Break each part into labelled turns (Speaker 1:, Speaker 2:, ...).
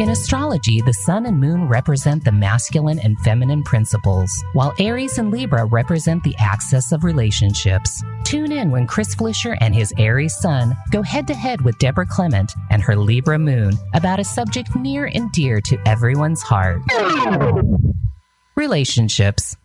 Speaker 1: In astrology, the sun and moon represent the masculine and feminine principles, while Aries and Libra represent the axis of relationships. Tune in when Chris Flisher and his Aries sun go head-to-head with Debra Clement and her Libra moon about a subject near and dear to everyone's heart. Relationships.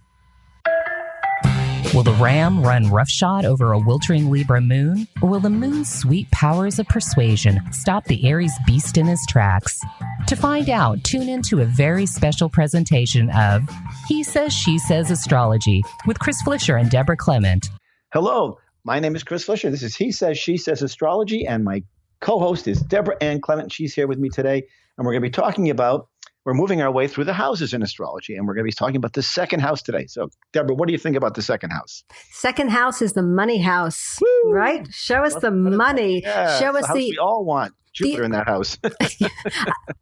Speaker 1: Will the ram run roughshod over a weltering Libra moon? Or will the moon's sweet powers of persuasion stop the Aries beast in his tracks? To find out, tune into a very special presentation of He Says, She Says Astrology with Chris Flisher and Debra Clement.
Speaker 2: Hello, my name is Chris Flisher. This is He Says, She Says Astrology, and my co-host is Debra Ann Clement. She's here with me today, and we're going to be talking about we're moving our way through the houses in astrology, and we're going to be talking about the second house today. So, Debra, what do you think about the second house?
Speaker 3: Second house is the money house,
Speaker 2: Woo!
Speaker 3: Right? Show us the money.
Speaker 2: Yeah,
Speaker 3: Show
Speaker 2: the
Speaker 3: us
Speaker 2: house we all want. Jupiter in that house.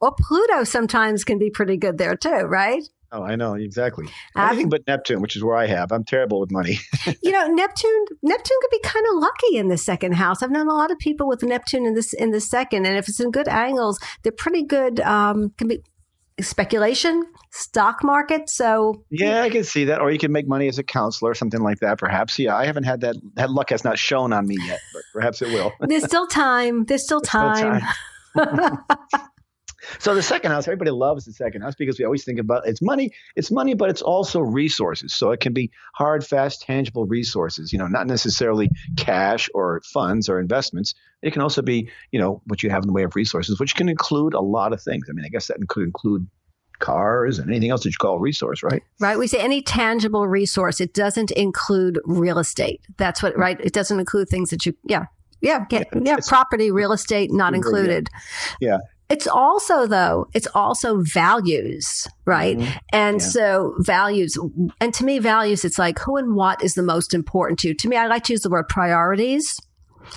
Speaker 3: Well, Pluto sometimes can be pretty good there too, right?
Speaker 2: Oh, I know, exactly. Anything but Neptune, which is where I have. I'm terrible with money.
Speaker 3: Neptune could be kind of lucky in the second house. I've known a lot of people with Neptune in the second, and if it's in good angles, they're pretty good. Can be speculation, stock market. So
Speaker 2: yeah, I can see that. Or you can make money as a counselor or something like that, perhaps. Yeah, I haven't had that. That luck has not shown on me yet, but perhaps it will.
Speaker 3: There's still time. There's still time.
Speaker 2: So the second house, everybody loves the second house because we always think about it's money, but it's also resources. So it can be hard, fast, tangible resources, not necessarily cash or funds or investments. It can also be, what you have in the way of resources, which can include a lot of things. I mean, I guess that could include cars and anything else that you call a resource, right?
Speaker 3: Right. We say any tangible resource. It doesn't include real estate. That's what, right? It doesn't include things that property, real estate, not included.
Speaker 2: Yeah.
Speaker 3: It's also values, right? Mm-hmm. And so values, and to me, values, it's like who and what is the most important to you. To me, I like to use the word priorities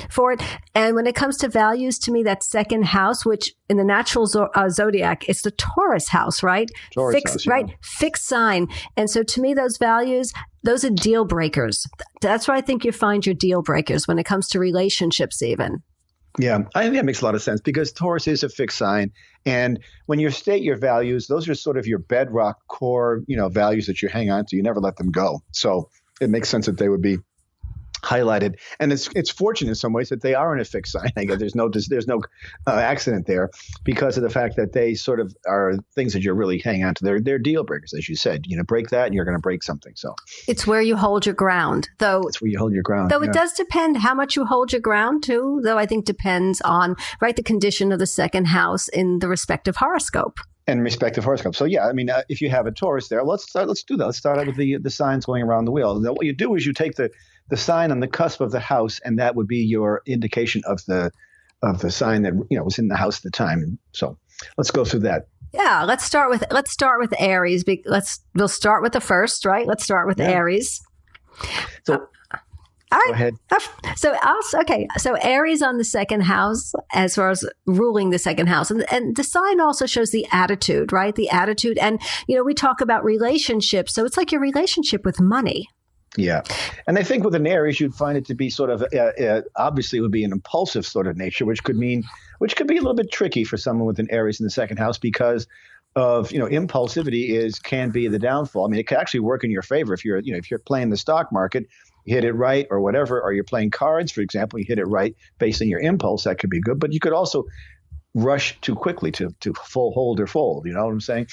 Speaker 3: for it. And when it comes to values, to me, that second house, which in the natural zodiac, it's the Taurus house, right? Right? Fixed sign. And so to me, those values, those are deal breakers. That's where I think you find your deal breakers when it comes to relationships even.
Speaker 2: Yeah, I think that makes a lot of sense because Taurus is a fixed sign. And when you state your values, those are sort of your bedrock core, values that you hang on to. You never let them go. So it makes sense that they would be highlighted. And it's fortunate in some ways that they are in a fixed sign. I guess there's no accident there because of the fact that they sort of are things that you're really hanging on to. They're deal breakers, as you said. Break that and you're going to break something. So
Speaker 3: it's where you hold your ground, though.
Speaker 2: It's where you hold your ground.
Speaker 3: Though it does depend how much you hold your ground too. Though I think depends on the condition of the second house in the respective horoscope.
Speaker 2: And respective horoscope. So yeah, I mean, if you have a Taurus there, let's do that. Let's start out with the signs going around the wheel. Now, what you do is you take the sign on the cusp of the house, and that would be your indication of the sign that was in the house at the time. So let's go through that.
Speaker 3: Yeah, let's start with Aries. We'll start with the first, right? Let's start with Aries.
Speaker 2: So.
Speaker 3: All right.
Speaker 2: Go ahead.
Speaker 3: So Aries on the second house, as far as ruling the second house. And the sign also shows the attitude, right? The attitude. And, we talk about relationships. So it's like your relationship with money.
Speaker 2: Yeah. And I think with an Aries, you'd find it to be sort of, obviously it would be an impulsive sort of nature, which could be a little bit tricky for someone with an Aries in the second house because of, impulsivity can be the downfall. I mean, it can actually work in your favor if you're playing the stock market, you hit it right or whatever, or you're playing cards, for example, you hit it right based on your impulse, that could be good. But you could also rush too quickly to full hold or fold. You know what I'm saying?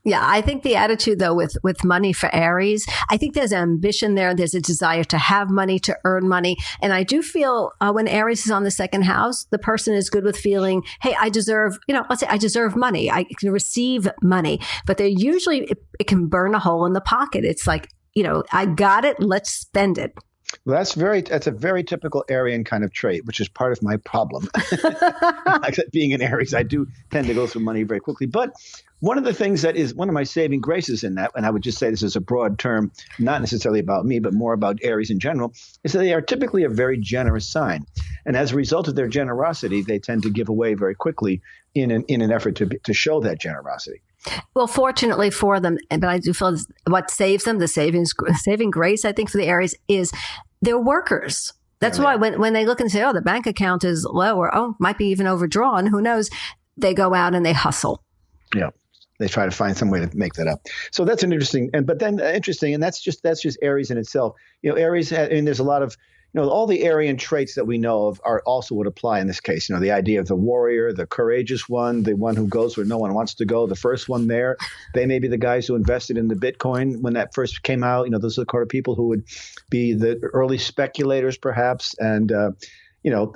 Speaker 3: Yeah, I think the attitude, though, with money for Aries, I think there's ambition there. There's a desire to have money, to earn money. And I do feel when Aries is on the second house, the person is good with feeling, hey, I deserve, let's say I deserve money. I can receive money. But they're usually, it can burn a hole in the pocket. It's like, I got it. Let's spend it.
Speaker 2: Well, that's a very typical Arian kind of trait, which is part of my problem. Being an Aries, I do tend to go through money very quickly. But one of the things that is one of my saving graces in that, and I would just say this is a broad term, not necessarily about me, but more about Aries in general, is that they are typically a very generous sign. And as a result of their generosity, they tend to give away very quickly in an effort to show that generosity.
Speaker 3: Well, fortunately for them, but I do feel what saves them, the saving grace, I think, for the Aries is they're workers. That's why when they look and say, oh, the bank account is low or, oh, might be even overdrawn, who knows, they go out and they hustle.
Speaker 2: Yeah. They try to find some way to make that up. So that's an interesting, and that's just Aries in itself. Aries, and there's a lot of, all the Aryan traits that we know of are also would apply in this case. The idea of the warrior, the courageous one, the one who goes where no one wants to go, the first one there. They may be the guys who invested in the Bitcoin when that first came out. Those are the kind of people who would be the early speculators, perhaps. And, I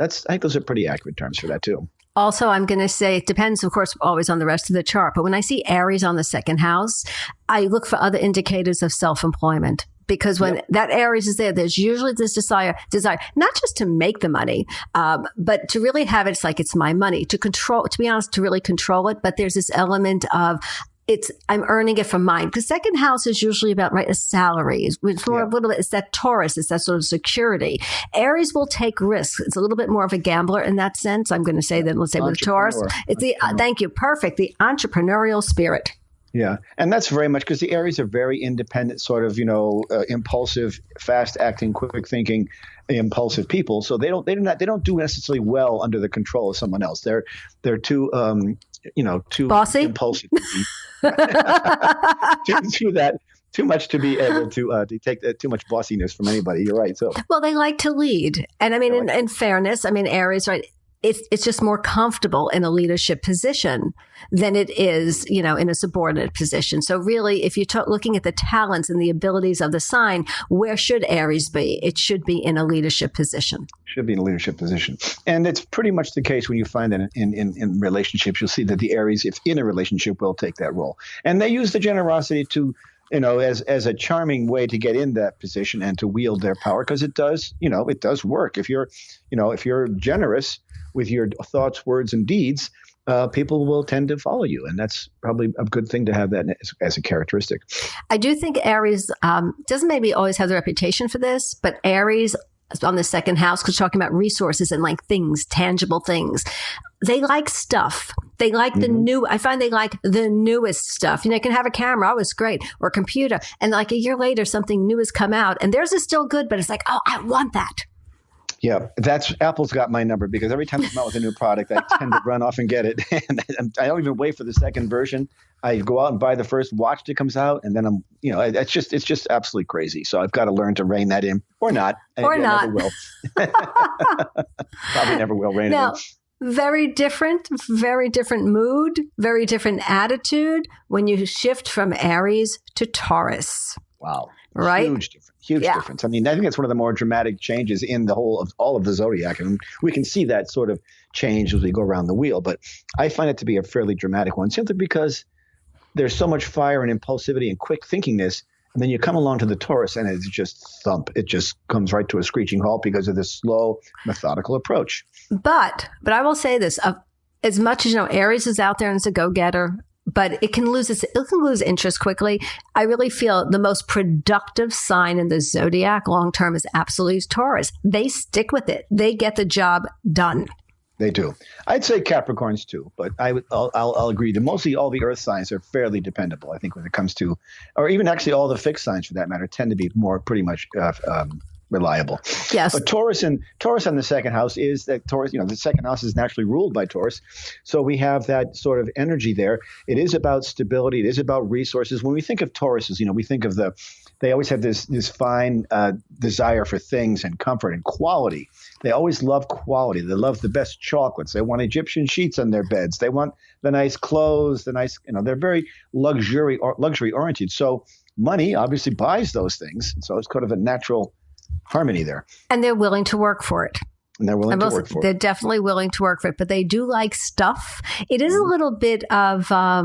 Speaker 2: think those are pretty accurate terms for that too.
Speaker 3: Also, I'm going to say it depends, of course, always on the rest of the chart. But when I see Aries on the second house, I look for other indicators of self-employment. Because when that Aries is there, there's usually this desire, not just to make the money, but to really have it. It's like, it's my money to control, to be honest, to really control it. But there's this element of, I'm earning it from mine. Because second house is usually about, a salary. It's more a little bit, it's that Taurus, it's that sort of security. Aries will take risks. It's a little bit more of a gambler in that sense. I'm going to say that, let's say with Taurus, it's thank you, perfect, the entrepreneurial spirit.
Speaker 2: Yeah. And that's very much because the Aries are very independent, sort of, impulsive, fast acting, quick thinking, impulsive people. So they don't do necessarily well under the control of someone else. They're too, too
Speaker 3: bossy,
Speaker 2: impulsive. Too much to be able to take too much bossiness from anybody. You're right. So,
Speaker 3: well, they like to lead. And I mean, in fairness, Aries, right? It's just more comfortable in a leadership position than it is, in a subordinate position. So really, if you're looking at the talents and the abilities of the sign, where should Aries be? It should be in a leadership position.
Speaker 2: Should be in a leadership position. And it's pretty much the case when you find that in relationships, you'll see that the Aries, if in a relationship, will take that role. And they use the generosity to, as a charming way to get in that position and to wield their power, because it does work. If you're generous with your thoughts, words, and deeds, people will tend to follow you. And that's probably a good thing to have that as a characteristic.
Speaker 3: I do think Aries doesn't maybe always have the reputation for this, but Aries on the second house, because talking about resources and things, tangible things. They like stuff. They like the new. I find they like the newest stuff. You can have a camera. Oh, it's great. Or a computer. And a year later, something new has come out. And theirs is still good, but it's like, oh, I want that.
Speaker 2: Yeah, Apple's got my number because every time they come out with a new product, I tend to run off and get it. And I don't even wait for the second version. I go out and buy the first watch that comes out, and then it's just absolutely crazy. So I've got to learn to rein that in, or not.
Speaker 3: Or not.
Speaker 2: Never will. Probably never will rein it in.
Speaker 3: Very different mood, very different attitude when you shift from Aries to Taurus.
Speaker 2: Wow.
Speaker 3: Right?
Speaker 2: Huge difference. I think that's one of the more dramatic changes in all of the zodiac. And we can see that sort of change as we go around the wheel. But I find it to be a fairly dramatic one, simply because there's so much fire and impulsivity and quick thinkingness. And then you come along to the Taurus and it's just thump. It just comes right to a screeching halt because of this slow, methodical approach.
Speaker 3: But I will say this, as much as, Aries is out there and it's a go-getter, but it can lose interest quickly. I really feel the most productive sign in the zodiac long term is absolutely Taurus. They stick with it. They get the job done.
Speaker 2: They do. I'd say Capricorns too, but I'll agree that mostly all the Earth signs are fairly dependable. I think when it comes to, or even actually all the fixed signs for that matter, tend to be pretty much reliable.
Speaker 3: Yes.
Speaker 2: But Taurus on the second house is that Taurus, the second house is naturally ruled by Taurus. So we have that sort of energy there. It is about stability. It is about resources. When we think of Tauruses, we think of they always have this fine desire for things and comfort and quality. They always love quality. They love the best chocolates. They want Egyptian sheets on their beds. They want the nice clothes, they're very luxury oriented. So money obviously buys those things. So it's kind of a natural harmony there.
Speaker 3: And they're willing to work for it.
Speaker 2: And they're willing to work for it.
Speaker 3: They're definitely willing to work for it, but they do like stuff. It is a little bit of, I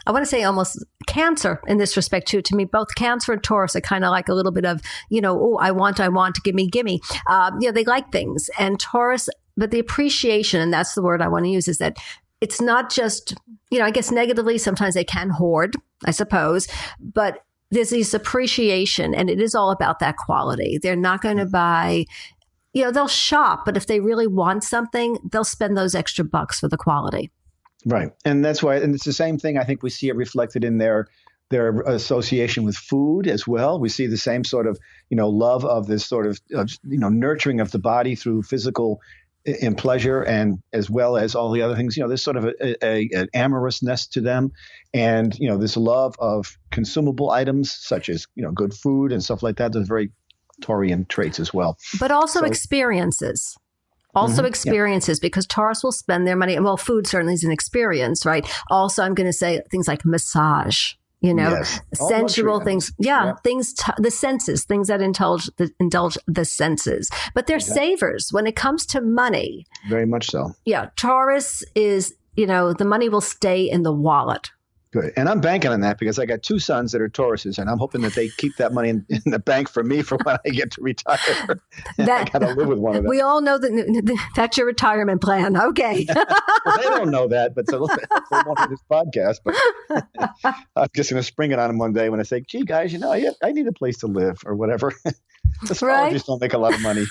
Speaker 3: want to say almost Cancer in this respect too. To me, both Cancer and Taurus are kind of like a little bit of, I want, gimme. They like things. And Taurus, but the appreciation, and that's the word I want to use, is that it's not just, I guess negatively, sometimes they can hoard, I suppose, but there's this appreciation, and it is all about that quality. They're not going to buy, they'll shop, but if they really want something, they'll spend those extra bucks for the quality.
Speaker 2: Right. And that's why, and it's the same thing. I think we see it reflected in their association with food as well. We see the same sort of, love of this sort of, nurturing of the body through physical in pleasure, and as well as all the other things. There's sort of an amorousness to them, and this love of consumable items such as good food and stuff like that. Those very Taurian traits as well.
Speaker 3: But also experiences. Because Taurus will spend their money. Well, food certainly is an experience, right? Also, I'm going to say things like massage.
Speaker 2: Yes.
Speaker 3: Sensual things. Things, the senses, things that indulge the senses. But they're savers when it comes to money.
Speaker 2: Very much so.
Speaker 3: Yeah. Taurus is, the money will stay in the wallet.
Speaker 2: Good. And I'm banking on that because I got 2 sons that are Tauruses, and I'm hoping that they keep that money in the bank for me for when I get to retire. I got to live with one of them.
Speaker 3: We all know that that's your retirement plan. Okay.
Speaker 2: Well, they don't know that, but they won't hear this podcast. But I'm just going to spring it on them one day when I say, gee, guys, I need a place to live or whatever. Astrologers don't make a lot of money.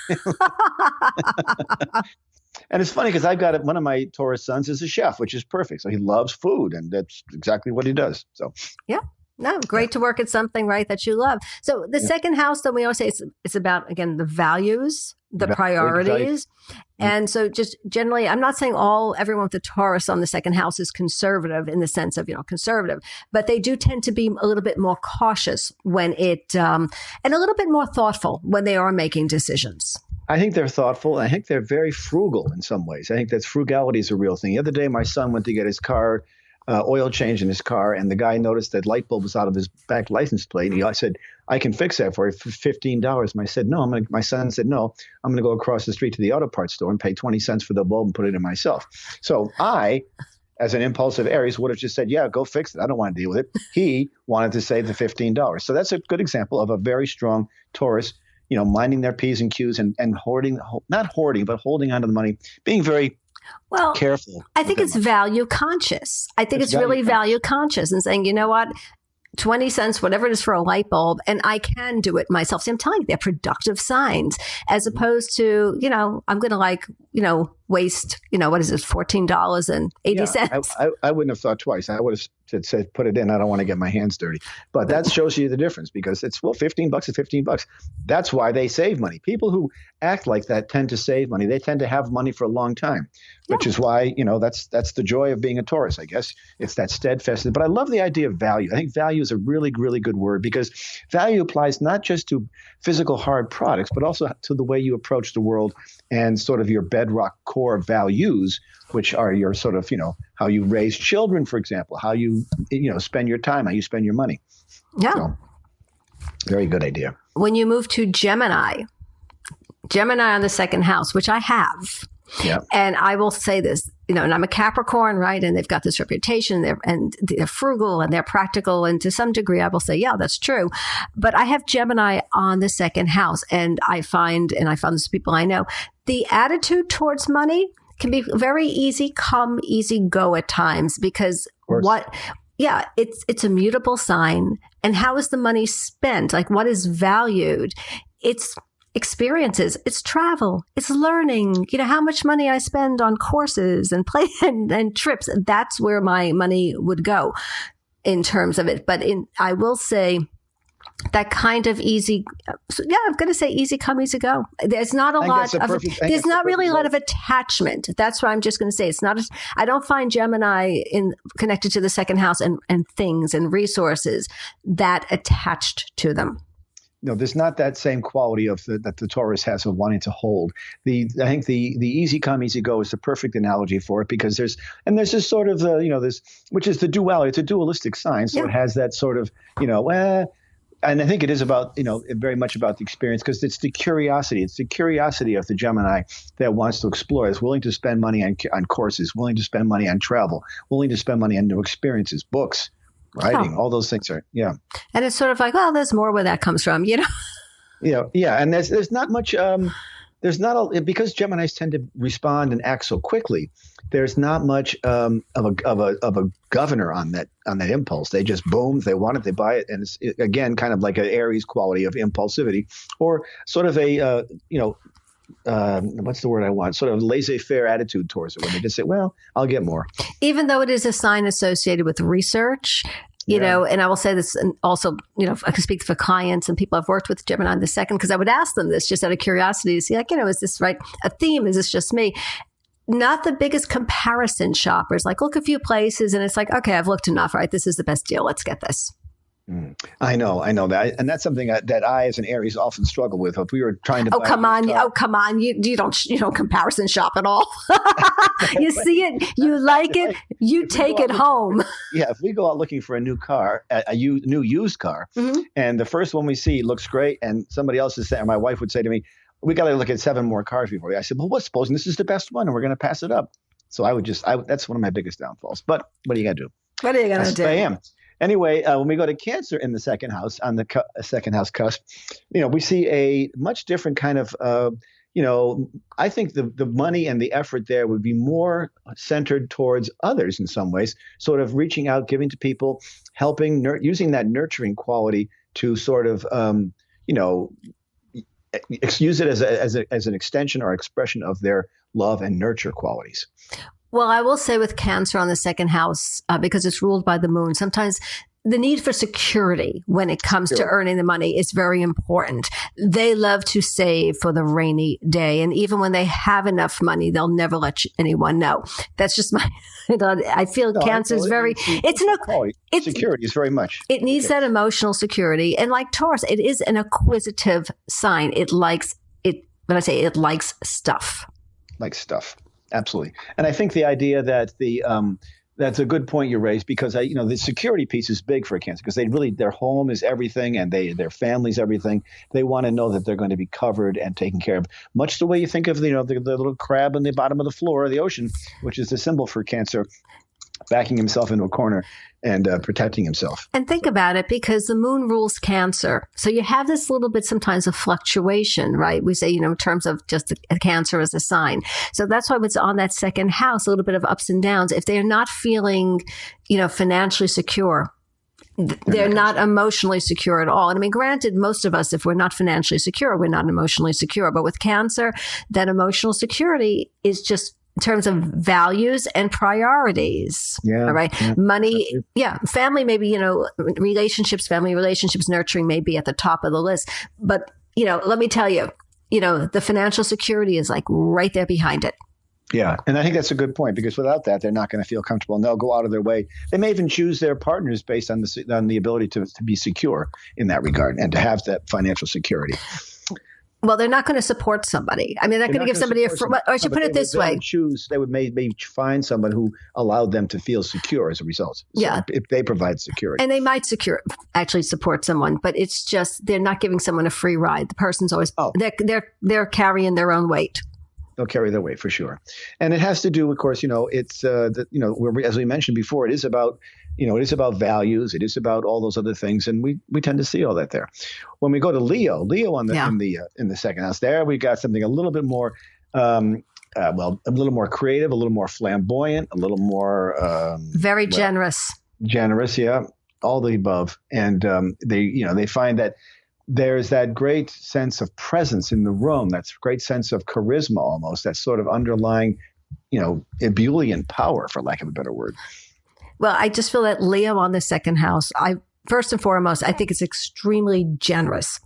Speaker 2: And it's funny because I've got one of my Taurus sons is a chef, which is perfect. So he loves food, and that's exactly what he does. So great to work at something, right, that you love. So the second house, though, we always say it's about, again, the values, the priorities. And so just generally, I'm not saying everyone with the Taurus on the second house is conservative in the sense of, conservative, but they do tend to be a little bit more cautious when and a little bit more thoughtful when they are making decisions. I think they're thoughtful. I think they're very frugal in some ways. I think that frugality is a real thing. The other day, my son went to get his car, oil change in his car, and the guy noticed that light bulb was out of his back license plate. And I said, I can fix that for you for $15. And I said, no, my son said, no, I'm going to go across the street to the auto parts store and pay 20 cents for the bulb and put it in myself. So I, as an impulsive Aries, would have just said, yeah, go fix it. I don't want to deal with it. He wanted to save the $15. So that's a good example of a very strong Taurus, minding their P's and Q's and not hoarding, but holding onto the money, being very careful.
Speaker 3: I think it's value conscious. I think it's really value conscious and saying, you know what, 20 cents, whatever it is for a light bulb, and I can do it myself. See, I'm telling you, they're productive signs as opposed to, I'm going to waste, what is it, $14.80.
Speaker 2: I wouldn't have thought twice. I would have said, put it in. I don't want to get my hands dirty. But that shows you the difference because it's, $15 is $15. That's why they save money. People who act like that tend to save money. They tend to have money for a long time, which is why, that's the joy of being a Taurus, I guess. It's that steadfastness. But I love the idea of value. I think value is a really, really good word because value applies not just to physical hard products, but also to the way you approach the world and sort of your bedrock core values, which are your sort of, how you raise children, for example, how you, spend your time, how you spend your money.
Speaker 3: Yeah.
Speaker 2: So, very good idea.
Speaker 3: When you move to Gemini on the second house, which I have.
Speaker 2: Yeah.
Speaker 3: And I will say this, and I'm a Capricorn, right? And they've got this reputation and they're frugal and they're practical. And to some degree, I will say, yeah, that's true. But I have Gemini on the second house. And I found this people I know, the attitude towards money can be very easy come, easy go at times because it's a mutable sign. And how is the money spent? Like what is valued? It's experiences, it's travel, it's learning, how much money I spend on courses and play and trips. That's where my money would go in terms of it. But I will say that kind of easy, I'm going to say easy come, easy go. There's not a lot of, there's not really a lot of attachment. That's what I'm just going to say. It's not, I don't find Gemini connected to the second house and things and resources that attached to them.
Speaker 2: No, there's not that same quality that the Taurus has of wanting to hold. I think the easy come, easy go is the perfect analogy for it because there's this sort of this, which is the duality. It's a dualistic sign, so it has that sort of and I think it is about very much about the experience because it's the curiosity. It's the curiosity of the Gemini that wants to explore. Is willing to spend money on courses, willing to spend money on travel, willing to spend money on new experiences, books. Writing, all those things are,
Speaker 3: And it's sort of like, well, there's more where that comes from, and
Speaker 2: there's not much, because Geminis tend to respond and act so quickly. There's not much of a governor on that impulse. They just boom, they want it, they buy it, and it's again kind of like an Aries quality of impulsivity, or sort of a what's the word I want? Sort of laissez-faire attitude towards it when they just say, well, I'll get more.
Speaker 3: Even though it is a sign associated with research you know, and I will say this, and also, you know, I can speak for clients and people I've worked with Gemini on the second, because I would ask them this just out of curiosity to see, like, you know, is this right? A theme? Is this just me? Not the biggest comparison shoppers. Like, look a few places and it's like, okay, I've looked enough, right? This is the best deal. Let's get this.
Speaker 2: I know that, and that's something that I, as an Aries, often struggle with. If we were trying to,
Speaker 3: come on, you don't comparison shop at all. You see it, you like it, you take it home.
Speaker 2: Yeah, if we go out looking for a new car, new used car, and the first one we see looks great, and somebody else is saying, my wife would say to me, "We got to look at 7 more cars before." I said, "Well, what's supposing this is the best one, and we're going to pass it up?" So that's one of my biggest downfalls. But what are you going to do?
Speaker 3: What are you going to do?
Speaker 2: I am. Anyway, when we go to Cancer in the second house, on the second house cusp, you know, we see a much different kind of, you know, I think the money and the effort there would be more centered towards others in some ways, sort of reaching out, giving to people, helping, using that nurturing quality to sort of, you know, use it as an extension or expression of their love and nurture qualities.
Speaker 3: Well, I will say with Cancer on the second house, because it's ruled by the moon, sometimes the need for security when it comes to earning the money is very important. They love to save for the rainy day. And even when they have enough money, they'll never let anyone know. That's just my, I feel Cancer is very,
Speaker 2: security is very much.
Speaker 3: It needs that emotional security. And like Taurus, it is an acquisitive sign. It likes stuff.
Speaker 2: Like stuff. Absolutely. And I think the idea that that's a good point you raised, because the security piece is big for Cancer, because their home is everything, and their family's everything. They want to know that they're going to be covered and taken care of, much the way you think of the little crab in the bottom of the floor of the ocean, which is the symbol for Cancer, backing himself into a corner and protecting himself.
Speaker 3: And think about it, because the moon rules Cancer. So you have this little bit sometimes of fluctuation, right? We say, in terms of just Cancer as a sign. So that's why it's on that second house, a little bit of ups and downs. If they're not feeling, financially secure, they're not emotionally secure at all. And I mean, granted, most of us, if we're not financially secure, we're not emotionally secure. But with Cancer, that emotional security is just in terms of values and priorities.
Speaker 2: Yeah.
Speaker 3: All right. Yeah. Money. Yeah. Family, maybe, family relationships, nurturing may be at the top of the list. But, let me tell you, the financial security is like right there behind it.
Speaker 2: Yeah. And I think that's a good point, because without that, they're not going to feel comfortable, and they'll go out of their way. They may even choose their partners based on the ability to be secure in that regard and to have that financial security.
Speaker 3: Well, they're not going to support somebody. I mean, they're not going to give somebody or I should put it this way.
Speaker 2: They would maybe find someone who allowed them to feel secure as a result. So
Speaker 3: yeah.
Speaker 2: If they provide security.
Speaker 3: And they might actually support someone, but it's just, they're not giving someone a free ride. The person's always, they're carrying their own weight.
Speaker 2: They'll carry their weight for sure. And it has to do, of course, it's, as we mentioned before, it is about values. It is about all those other things. And we tend to see all that there. When we go to Leo in the second house there, we got something a little bit more, a little more creative, a little more flamboyant, a little more,
Speaker 3: very generous.
Speaker 2: Generous. Yeah. All the above. And, they find that there's that great sense of presence in the room. That's great sense of charisma, almost, that sort of underlying, ebullient power, for lack of a better word.
Speaker 3: Well, I just feel that Leo on the second house, first and foremost, I think it's extremely generous.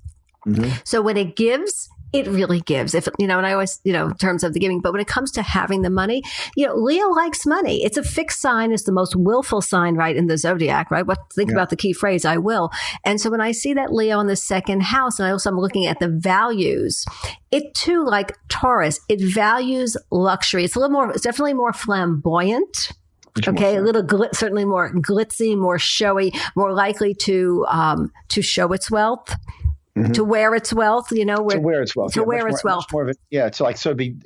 Speaker 3: Mm-hmm. So when it gives, it really gives. And I always, in terms of the giving, but when it comes to having the money, Leo likes money. It's a fixed sign. It's the most willful sign, right, in the zodiac, right? Think about the key phrase, I will. And so when I see that Leo in the second house, and I'm looking at the values, it too, like Taurus, it values luxury. It's definitely more flamboyant. Okay, a little certainly more glitzy, more showy, more likely to show its wealth, mm-hmm. to wear its wealth. To wear its wealth.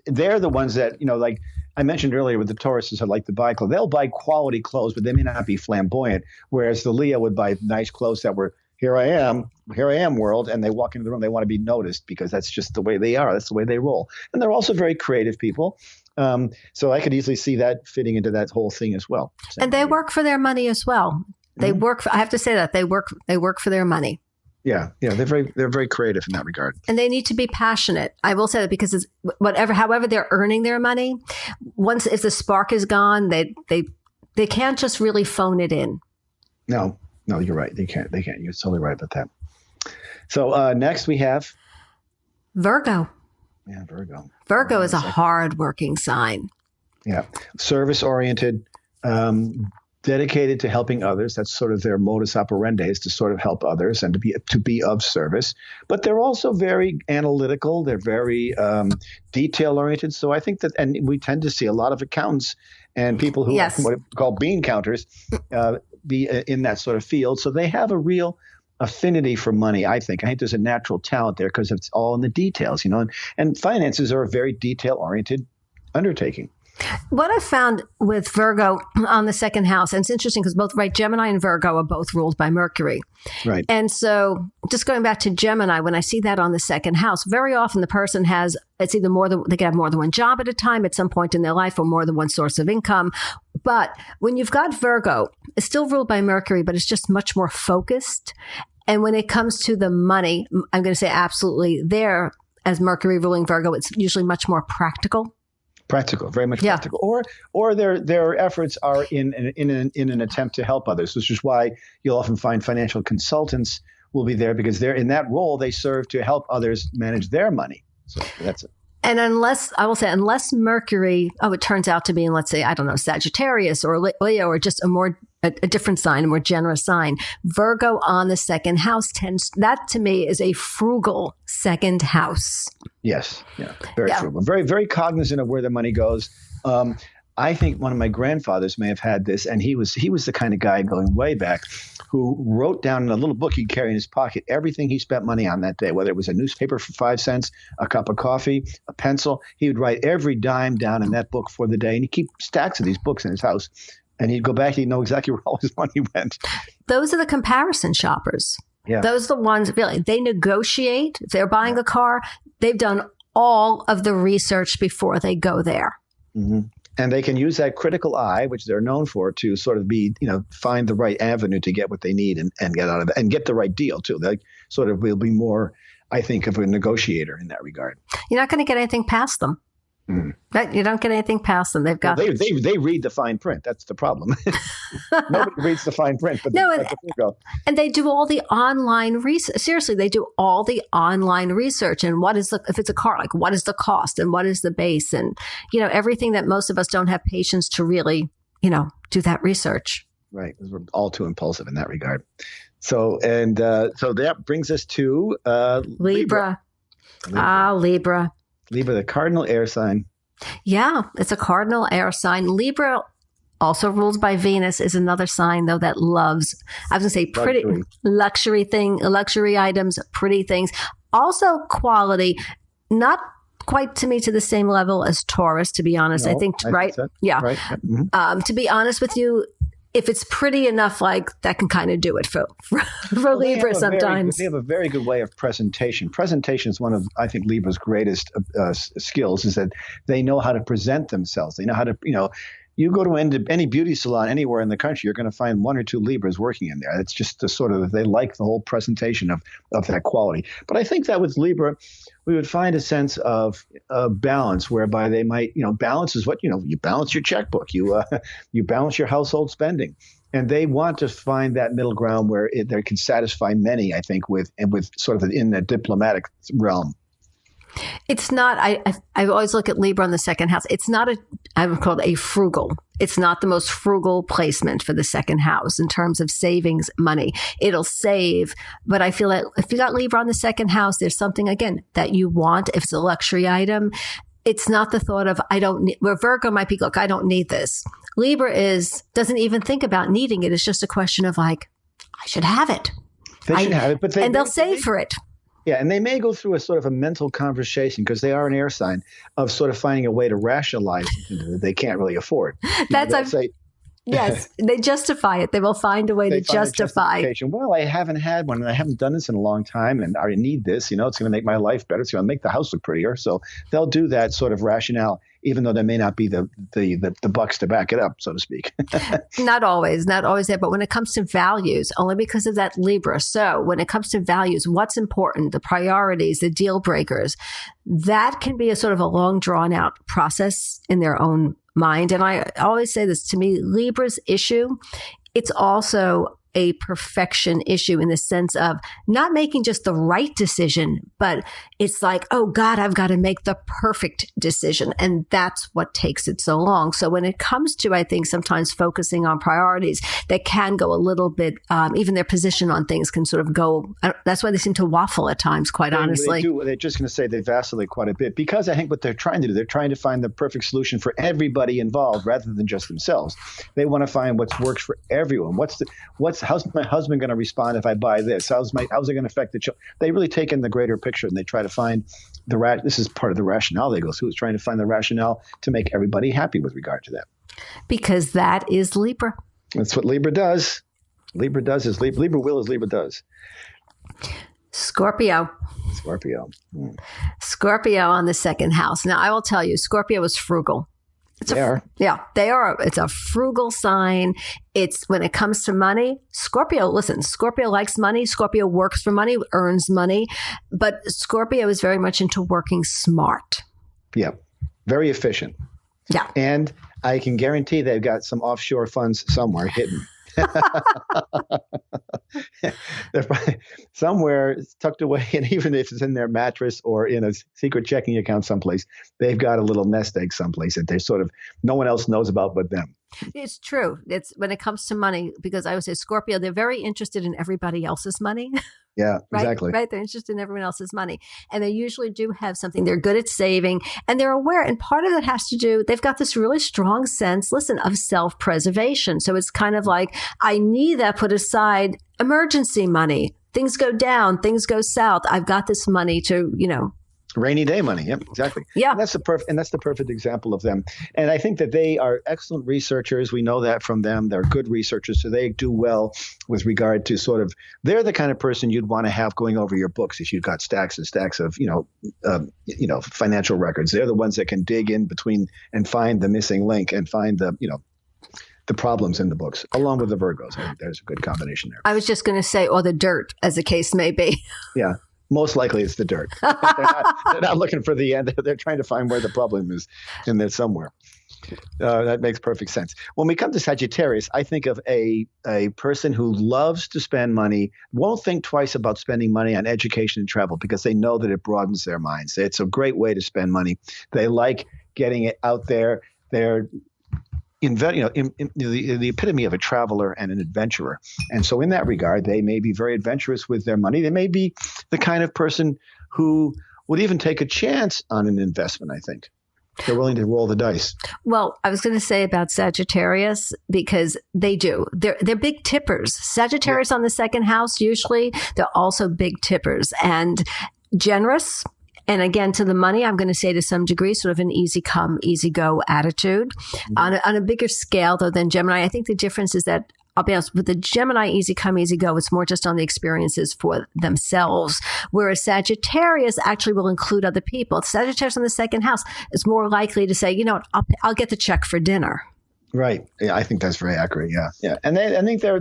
Speaker 2: They're the ones that like I mentioned earlier with the Tauruses that like to buy clothes. They'll buy quality clothes, but they may not be flamboyant. Whereas the Leo would buy nice clothes that were here I am world, and they walk into the room, they want to be noticed because that's just the way they are. That's the way they roll, and they're also very creative people. So I could easily see that fitting into that whole thing as well.
Speaker 3: And they work for their money as well. They mm-hmm. I have to say that they work for their money.
Speaker 2: Yeah. They're very creative in that regard.
Speaker 3: And they need to be passionate. I will say that because it's however they're earning their money, if the spark is gone, they can't just really phone it in.
Speaker 2: No. No, you're right. They can't. You're totally right about that. So next we have
Speaker 3: Virgo.
Speaker 2: Yeah, Virgo.
Speaker 3: Virgo is a hard-working sign.
Speaker 2: Yeah, service-oriented, dedicated to helping others. That's sort of their modus operandi, is to sort of help others and to be of service. But they're also very analytical. They're very detail-oriented. So I think that, and we tend to see a lot of accountants and people who are what we call bean counters be in that sort of field. So they have a real affinity for money, I think. I think there's a natural talent there because it's all in the details, and finances are a very detail-oriented undertaking.
Speaker 3: What I found with Virgo on the second house, and it's interesting because both Gemini and Virgo are both ruled by Mercury.
Speaker 2: Right.
Speaker 3: And so just going back to Gemini, when I see that on the second house, very often the person has, it's either they can have more than one job at a time at some point in their life or more than one source of income. But when you've got Virgo, it's still ruled by Mercury, but it's just much more focused. And when it comes to the money, I'm going to say absolutely there, as Mercury ruling Virgo, it's usually much more practical.
Speaker 2: Practical, very much practical. Or their efforts are in an attempt to help others, which is why you'll often find financial consultants will be there because they're in that role. They serve to help others manage their money. So that's it. And
Speaker 3: unless Mercury, it turns out to be in, let's say, I don't know, Sagittarius or Leo or just a different sign, a more generous sign, Virgo on the second house that to me is a frugal second house.
Speaker 2: Yes. Yeah. Very frugal. Very, very cognizant of where the money goes. I think one of my grandfathers may have had this, and he was the kind of guy going way back who wrote down in a little book he'd carry in his pocket everything he spent money on that day, whether it was a newspaper for 5 cents, a cup of coffee, a pencil. He would write every dime down in that book for the day, and he'd keep stacks of these books in his house. And he'd go back, he'd know exactly where all his money went.
Speaker 3: Those are the comparison shoppers.
Speaker 2: Yeah.
Speaker 3: Those are the ones, really, they negotiate. If they're buying a car, they've done all of the research before they go there.
Speaker 2: Mm-hmm. And they can use that critical eye, which they're known for, to sort of be, find the right avenue to get what they need and get out of it and get the right deal too. They sort of will be more, I think, of a negotiator in that regard.
Speaker 3: You're not going to get anything past them. Right? You don't get anything past them. They've got
Speaker 2: they read the fine print. That's the problem. Nobody reads the fine print, but
Speaker 3: and they do all the online research. Seriously, they do all the online research. And if it's a car, like what is the cost and what is the base, and everything that most of us don't have patience to really do that research.
Speaker 2: Right, because we're all too impulsive in that regard. So so that brings us to Libra.
Speaker 3: Libra.
Speaker 2: Libra, the cardinal air sign.
Speaker 3: Yeah, it's a cardinal air sign. Libra, also ruled by Venus, is another sign, though, that loves, I was going to say, pretty luxury items, pretty things. Also quality, not quite to me to the same level as Taurus, to be honest. I think, right? Yeah. Right. Mm-hmm. To be honest with you, if it's pretty enough, like that can kind of do it for Libra sometimes.
Speaker 2: They have a very good way of presentation. Presentation is one of, I think, Libra's greatest skills, is that they know how to present themselves. They know how to, you go to any beauty salon anywhere in the country, you're going to find 1 or 2 Libras working in there. It's just the sort of, they like the whole presentation of that quality. But I think that with Libra, we would find a sense of balance, whereby they might, balance is what, you balance your checkbook, you balance your household spending. And they want to find that middle ground where they can satisfy many, I think, with sort of in the diplomatic realm.
Speaker 3: It's not, I always look at Libra on the second house. It's not I would call it a frugal. It's not the most frugal placement for the second house in terms of savings money. It'll save, but I feel that if you got Libra on the second house, there's something, again, that you want. If it's a luxury item, it's not the thought of, where Virgo might be, look, I don't need this. Libra doesn't even think about needing it. It's just a question of like, I should have it.
Speaker 2: They should have it, but
Speaker 3: they'll save for it.
Speaker 2: Yeah, and they may go through a sort of a mental conversation, because they are an air sign, of sort of finding a way to rationalize something that they can't really afford.
Speaker 3: Yes, they justify it. They will find a way to justify.
Speaker 2: Well, I haven't had one, and I haven't done this in a long time, and I need this. It's going to make my life better. It's going to make the house look prettier. So they'll do that sort of rationale, even though there may not be the bucks to back it up, so to speak.
Speaker 3: Not always there. But when it comes to values, only because of that Libra. So when it comes to values, what's important, the priorities, the deal breakers, that can be a sort of a long drawn out process in their own mind. And I always say this, to me, Libra's issue, it's also a perfection issue in the sense of not making just the right decision, but it's like, oh God, I've got to make the perfect decision. And that's what takes it so long. So when it comes to, I think, sometimes focusing on priorities, they can go a little bit, even their position on things can sort of go, that's why they seem to waffle at times, quite honestly.
Speaker 2: They do. They're just going to say they vacillate quite a bit because I think what they're trying to do, they're trying to find the perfect solution for everybody involved rather than just themselves. They want to find what works for everyone. How's my husband going to respond if I buy this? How's it going to affect the children? They really take in the greater picture and they try to find this is part of the rationale they go through, is trying to find the rationale to make everybody happy with regard to that.
Speaker 3: Because that is Libra.
Speaker 2: That's what Libra does. Libra does is Libra will as Libra does.
Speaker 3: Scorpio. Scorpio on the second house. Now, I will tell you, Scorpio is frugal. They are. It's a frugal sign. It's when it comes to money. Scorpio likes money. Scorpio works for money, earns money. But Scorpio is very much into working smart. Yeah.
Speaker 2: Very efficient.
Speaker 3: Yeah.
Speaker 2: And I can guarantee they've got some offshore funds somewhere hidden. They're probably somewhere tucked away, and even if it's in their mattress or in a secret checking account someplace, they've got a little nest egg someplace that they sort of no one else knows about but them.
Speaker 3: It's true. It's when it comes to money, because I would say Scorpio, they're very interested in everybody else's money.
Speaker 2: Yeah,
Speaker 3: right?
Speaker 2: Exactly.
Speaker 3: Right. They're interested in everyone else's money. And they usually do have something. They're good at saving and they're aware. And part of it has to do, they've got this really strong sense, of self-preservation. So it's kind of like, I need that put aside emergency money. Things go down, things go south. I've got this money to,
Speaker 2: rainy day money. Yep, exactly.
Speaker 3: Yeah.
Speaker 2: And that's the perfect example of them. And I think that they are excellent researchers. We know that from them. They're good researchers. So they do well with regard to they're the kind of person you'd want to have going over your books if you've got stacks and stacks of, financial records. They're the ones that can dig in between and find the missing link and find the problems in the books, along with the Virgos. I think there's a good combination there.
Speaker 3: I was just going to say, or the dirt, as the case may be.
Speaker 2: Yeah. Most likely it's the dirt. They're not looking for the end. They're trying to find where the problem is in there somewhere. That makes perfect sense. When we come to Sagittarius, I think of a person who loves to spend money, won't think twice about spending money on education and travel because they know that it broadens their minds. It's a great way to spend money. They like getting it out there. They're the epitome of a traveler and an adventurer. And so in that regard, they may be very adventurous with their money. They may be the kind of person who would even take a chance on an investment, I think. They're willing to roll the dice.
Speaker 3: Well, I was going to say about Sagittarius, because they do. They're big tippers. Sagittarius on the second house, usually, they're also big tippers and generous. And again, to the money, I'm going to say to some degree, sort of an easy come, easy go attitude. Mm-hmm. On a bigger scale, though, than Gemini, I think the difference is that, I'll be honest, with the Gemini easy come, easy go, it's more just on the experiences for themselves. Whereas Sagittarius actually will include other people. Sagittarius on the second house is more likely to say, I'll get the check for dinner.
Speaker 2: Right. Yeah, I think that's very accurate. Yeah. Yeah. And I think they're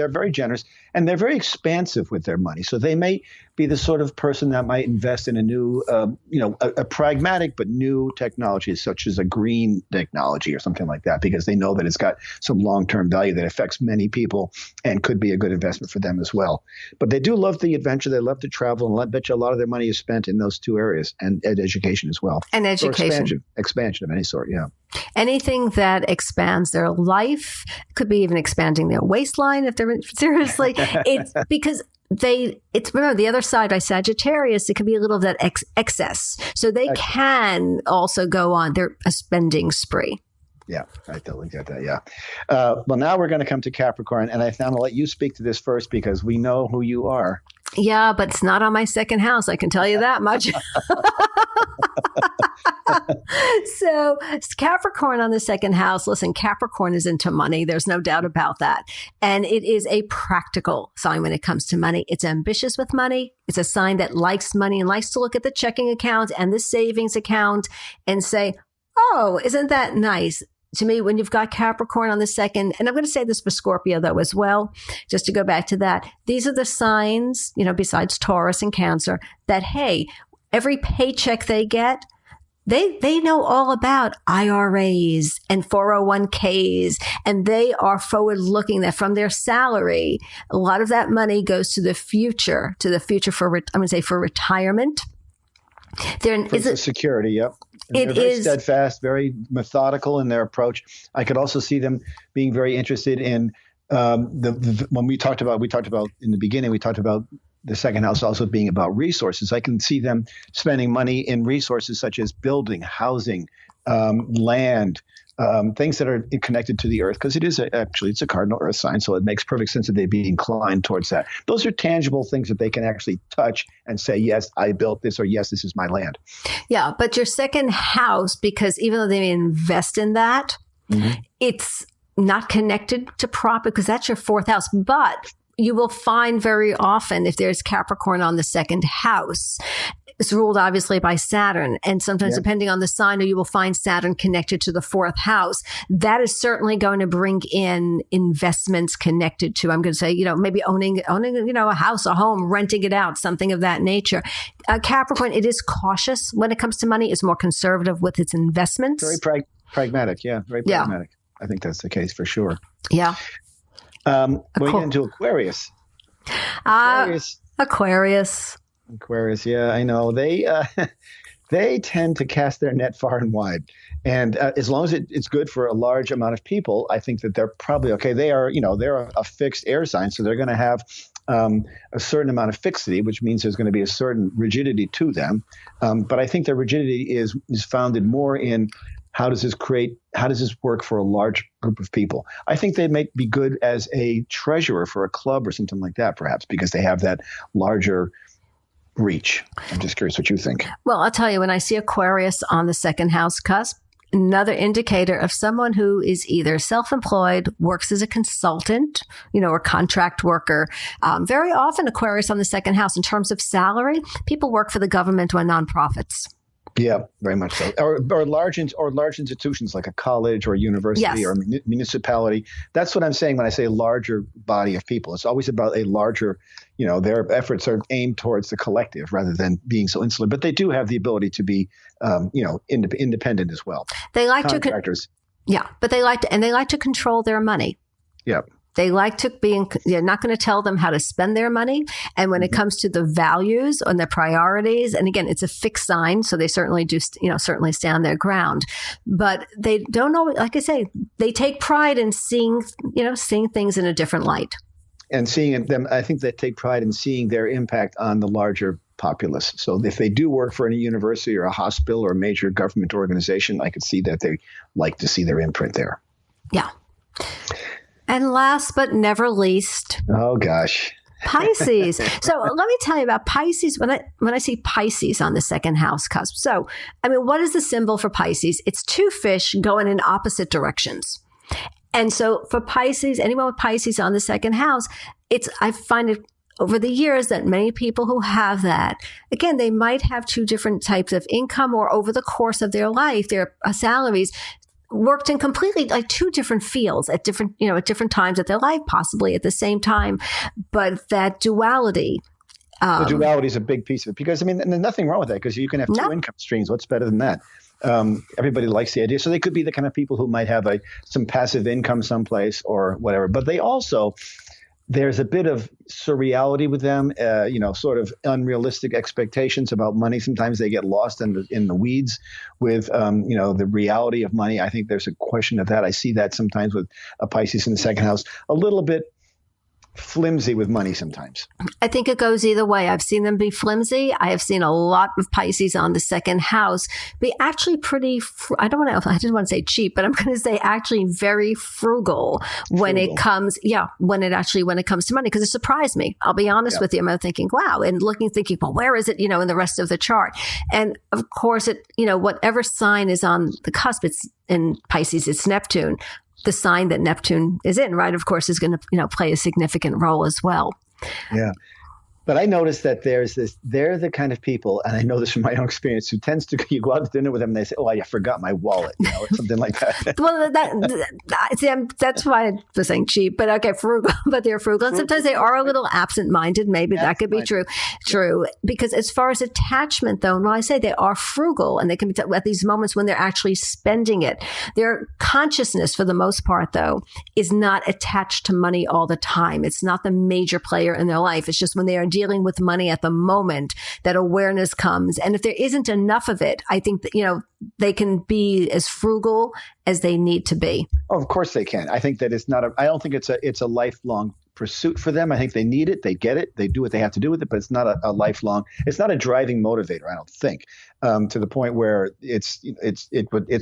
Speaker 2: very generous and they're very expansive with their money. So they may be the sort of person that might invest in a new, a pragmatic but new technology, such as a green technology or something like that, because they know that it's got some long-term value that affects many people and could be a good investment for them as well. But they do love the adventure. They love to travel, and I bet you a lot of their money is spent in those two areas and education as well.
Speaker 3: And education.
Speaker 2: Expansion of any sort. Yeah.
Speaker 3: Anything that expands their life, could be even expanding their waistline if they're seriously. It's because remember the other side by Sagittarius, it can be a little of that excess. So they can also go on a spending spree.
Speaker 2: Yeah, I totally get that. Yeah. Well, now we're going to come to Capricorn, and I'm going to let you speak to this first because we know who you are.
Speaker 3: Yeah, but it's not on my second house. I can tell you that much. So Capricorn on the second house. Listen, Capricorn is into money. There's no doubt about that. And it is a practical sign when it comes to money. It's ambitious with money. It's a sign that likes money and likes to look at the checking account and the savings account and say, oh, isn't that nice? To me, when you've got Capricorn on the second, and I'm going to say this for Scorpio, though, as well, just to go back to that, these are the signs, besides Taurus and Cancer, that, hey, every paycheck they get, They know all about IRAs and 401ks, and they are forward looking that from their salary, a lot of that money goes to the future for, I'm going to say, for retirement.
Speaker 2: For security, yep. And they're very steadfast, very methodical in their approach. I could also see them being very interested in when we talked about in the beginning, we talked about the second house also being about resources. I can see them spending money in resources such as building, housing, land, things that are connected to the earth, because it's a cardinal earth sign. So it makes perfect sense that they'd be inclined towards that. Those are tangible things that they can actually touch and say, yes, I built this, or yes, this is my land. Yeah.
Speaker 3: But your second house, because even though they invest in that, it's not connected to property, because that's your fourth house. But you will find very often, if there's Capricorn on the second house, it's ruled obviously by Saturn. And sometimes depending on the sign, you will find Saturn connected to the fourth house. That is certainly going to bring in investments connected to, I'm going to say, maybe owning, a house, a home, renting it out, something of that nature. Capricorn, it is cautious when it comes to money. It's more conservative with its investments.
Speaker 2: Very pragmatic. Yeah. Very pragmatic. I think that's the case for sure.
Speaker 3: Yeah.
Speaker 2: We're getting into Aquarius.
Speaker 3: Aquarius.
Speaker 2: Yeah, I know. They tend to cast their net far and wide, and as long as it's good for a large amount of people, I think that they're probably okay. They're a fixed air sign, so they're going to have a certain amount of fixity, which means there's going to be a certain rigidity to them. But I think their rigidity is founded more in how does this work for a large group of people? I think they might be good as a treasurer for a club or something like that, perhaps, because they have that larger reach. I'm just curious what you think.
Speaker 3: Well, I'll tell you, when I see Aquarius on the second house cusp, another indicator of someone who is either self-employed, works as a consultant, or contract worker. Very often Aquarius on the second house, in terms of salary, people work for the government or nonprofits.
Speaker 2: Yeah, very much so. Or large institutions like a college or a university or a municipality. That's what I'm saying when I say larger body of people. It's always about a larger, their efforts are aimed towards the collective rather than being so insular. But they do have the ability to be, independent as well.
Speaker 3: They like
Speaker 2: contractors.
Speaker 3: But they like to control their money.
Speaker 2: Yeah.
Speaker 3: They like to you're not going to tell them how to spend their money. And when it comes to the values and the priorities, and again, it's a fixed sign, so they certainly do, certainly stand their ground. But they don't know, like I say, they take pride in seeing things in a different light.
Speaker 2: And seeing them, I think they take pride in seeing their impact on the larger populace. So if they do work for any university or a hospital or a major government organization, I could see that they like to see their imprint there.
Speaker 3: Yeah. And last but never least,
Speaker 2: oh gosh,
Speaker 3: Pisces. So let me tell you about Pisces. When I see Pisces on the second house cusp. So, what is the symbol for Pisces? It's two fish going in opposite directions. And so for Pisces, anyone with Pisces on the second house, I find it over the years that many people who have that, again, they might have two different types of income, or over the course of their life, their salaries worked in completely like two different fields at different times of their life, possibly at the same time. But that duality.
Speaker 2: The duality is a big piece of it, because and there's nothing wrong with that, because you can have two income streams. What's better than that? Everybody likes the idea. So they could be the kind of people who might have some passive income someplace or whatever, but they also, there's a bit of surreality with them, sort of unrealistic expectations about money. Sometimes they get lost in the weeds with, the reality of money. I think there's a question of that. I see that sometimes with a Pisces in the second house, a little bit flimsy with money sometimes.
Speaker 3: I think it goes either way. I've seen them be flimsy. I have seen a lot of Pisces on the second house be actually pretty, I didn't want to say cheap, but I'm going to say actually very frugal when it comes to money, because it surprised me. I'll be honest with you. I'm thinking, wow, and thinking, well, where is it, in the rest of the chart? And of course whatever sign is on the cusp, it's in Pisces, it's Neptune. The sign that Neptune is in, right, of course, is going to, play a significant role as well.
Speaker 2: Yeah. But I noticed that they're the kind of people, and I know this from my own experience, who tends to, you go out to dinner with them and they say, oh, I forgot my wallet, or something like that.
Speaker 3: Well, that's why I was saying cheap, but okay, frugal, but they're frugal. And sometimes they are a little absent-minded. Maybe that could be true. True. Because as far as attachment, though, when I say they are frugal, and they can be at these moments when they're actually spending it, their consciousness, for the most part, though, is not attached to money all the time. It's not the major player in their life. It's just when they are dealing with money at the moment that awareness comes. And if there isn't enough of it, I think that, they can be as frugal as they need to be.
Speaker 2: Oh, of course they can. I think that I don't think it's a lifelong pursuit for them. I think they need it. They get it. They do what they have to do with it, but it's not a lifelong, it's not a driving motivator, I don't think, to the point where it's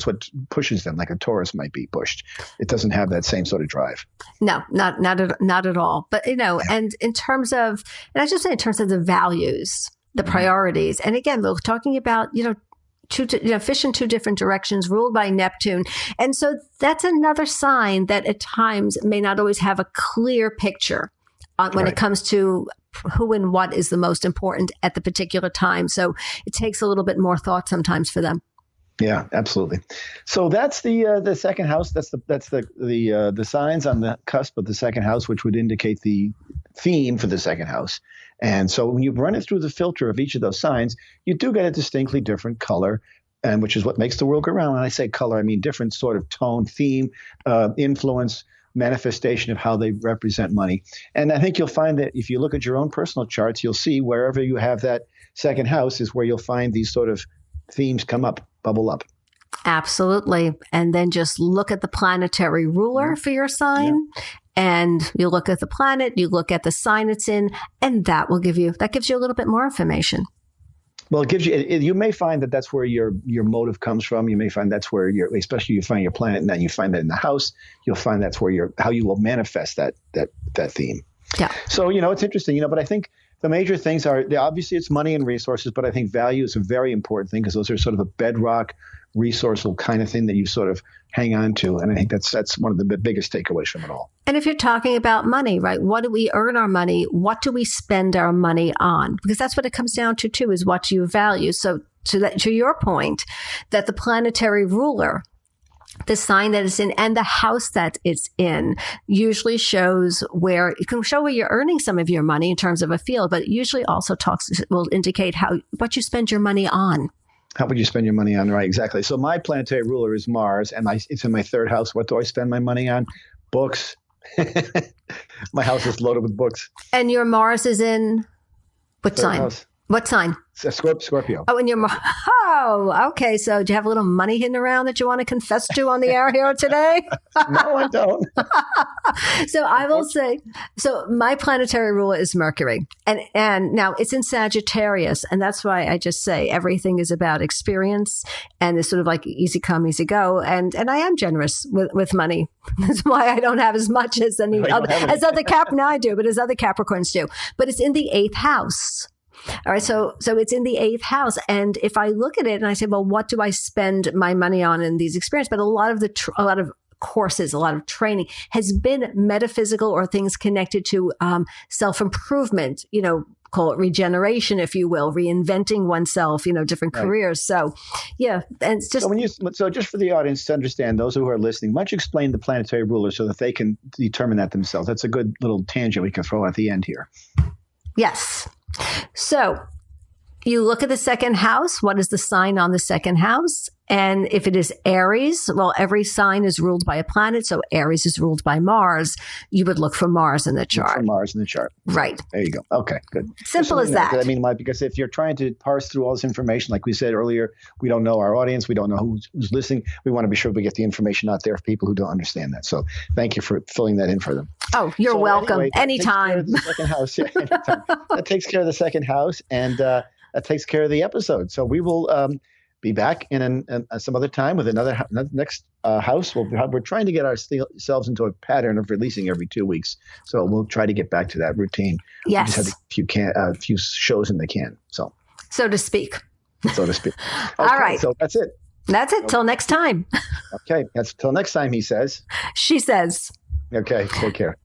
Speaker 2: what pushes them, like a Taurus might be pushed. It doesn't have that same sort of drive. No,
Speaker 3: not at all. But, and in terms of, and I should say in terms of the values, the priorities, and again, we're talking about, fish in two different directions, ruled by Neptune. And so that's another sign that at times may not always have a clear picture when it comes to who and what is the most important at the particular time. So it takes a little bit more thought sometimes for them.
Speaker 2: Yeah, absolutely. So that's the second house. That's the signs on the cusp of the second house, which would indicate the theme for the second house. And so when you run it through the filter of each of those signs, you do get a distinctly different color, and which is what makes the world go round. When I say color, I mean different sort of tone, theme, influence, manifestation of how they represent money. And I think you'll find that if you look at your own personal charts, you'll see wherever you have that second house is where you'll find these sort of themes come up, bubble up.
Speaker 3: Absolutely. And then just look at the planetary ruler for your sign. Yeah. And you look at the planet, you look at the sign it's in, and that gives you a little bit more information.
Speaker 2: Well, it gives you may find that that's where your motive comes from. You may find that's where especially you find your planet, and then you find that in the house, you'll find that's where how you will manifest that theme. Yeah. So, it's interesting, but I think the major things are, obviously it's money and resources, but I think value is a very important thing because those are sort of a bedrock, resourceful kind of thing that you sort of hang on to. And I think that's one of the biggest takeaways from it all.
Speaker 3: And if you're talking about money, right, what do we earn our money? What do we spend our money on? Because that's what it comes down to, too, is what you value. So to your point, that the planetary ruler, the sign that it's in and the house that it's in usually shows where it can show where you're earning some of your money in terms of a field, but it usually also will indicate what you spend your money on.
Speaker 2: How would you spend your money on? Right, exactly. So my planetary ruler is Mars, and it's in my third house. What do I spend my money on? Books. My house is loaded with books.
Speaker 3: And your Mars is in what
Speaker 2: third
Speaker 3: sign?
Speaker 2: House.
Speaker 3: What sign?
Speaker 2: Scorpio.
Speaker 3: Oh, and your okay. So do you have a little money hidden around that you want to confess to on the air here today?
Speaker 2: No, I don't.
Speaker 3: So I will say, my planetary ruler is Mercury, and now it's in Sagittarius, and that's why I just say everything is about experience, and it's sort of like easy come, easy go, and I am generous with money. That's why I don't have as much as other now I do, but as other Capricorns do. But it's in the 8th house. All right. So it's in the 8th house. And if I look at it and I say, well, what do I spend my money on in these experiences? But a lot of courses, a lot of training has been metaphysical or things connected to self-improvement, call it regeneration, if you will, reinventing oneself, different careers. So, yeah. And it's just.
Speaker 2: So just for the audience to understand, those who are listening, why don't you explain the planetary ruler so that they can determine that themselves? That's a good little tangent we can throw at the end here.
Speaker 3: Yes. So you look at the second house. What is the sign on the second house? And if it is Aries, well, every sign is ruled by a planet. So Aries is ruled by Mars. You would look for Mars in the chart.
Speaker 2: Look for Mars in the chart.
Speaker 3: Right.
Speaker 2: There you go. Okay, good.
Speaker 3: Simple as that.
Speaker 2: I mean, because if you're trying to parse through all this information, like we said earlier, we don't know our audience. We don't know who's listening. We want to be sure we get the information out there for people who don't understand that. So thank you for filling that in for them.
Speaker 3: Oh, you're welcome.
Speaker 2: Anyway,
Speaker 3: anytime.
Speaker 2: The second house. Yeah, anytime. That takes care of the second house, and that takes care of the episode. So we will be back in some other time with another next house. We're trying to get ourselves into a pattern of releasing every 2 weeks. So we'll try to get back to that routine.
Speaker 3: Yes.
Speaker 2: We just have a few shows in the can. So
Speaker 3: to speak.
Speaker 2: Okay,
Speaker 3: All right.
Speaker 2: So that's it.
Speaker 3: That's it. Till next time.
Speaker 2: Okay. That's till next time, he says.
Speaker 3: She says.
Speaker 2: Okay. Take care.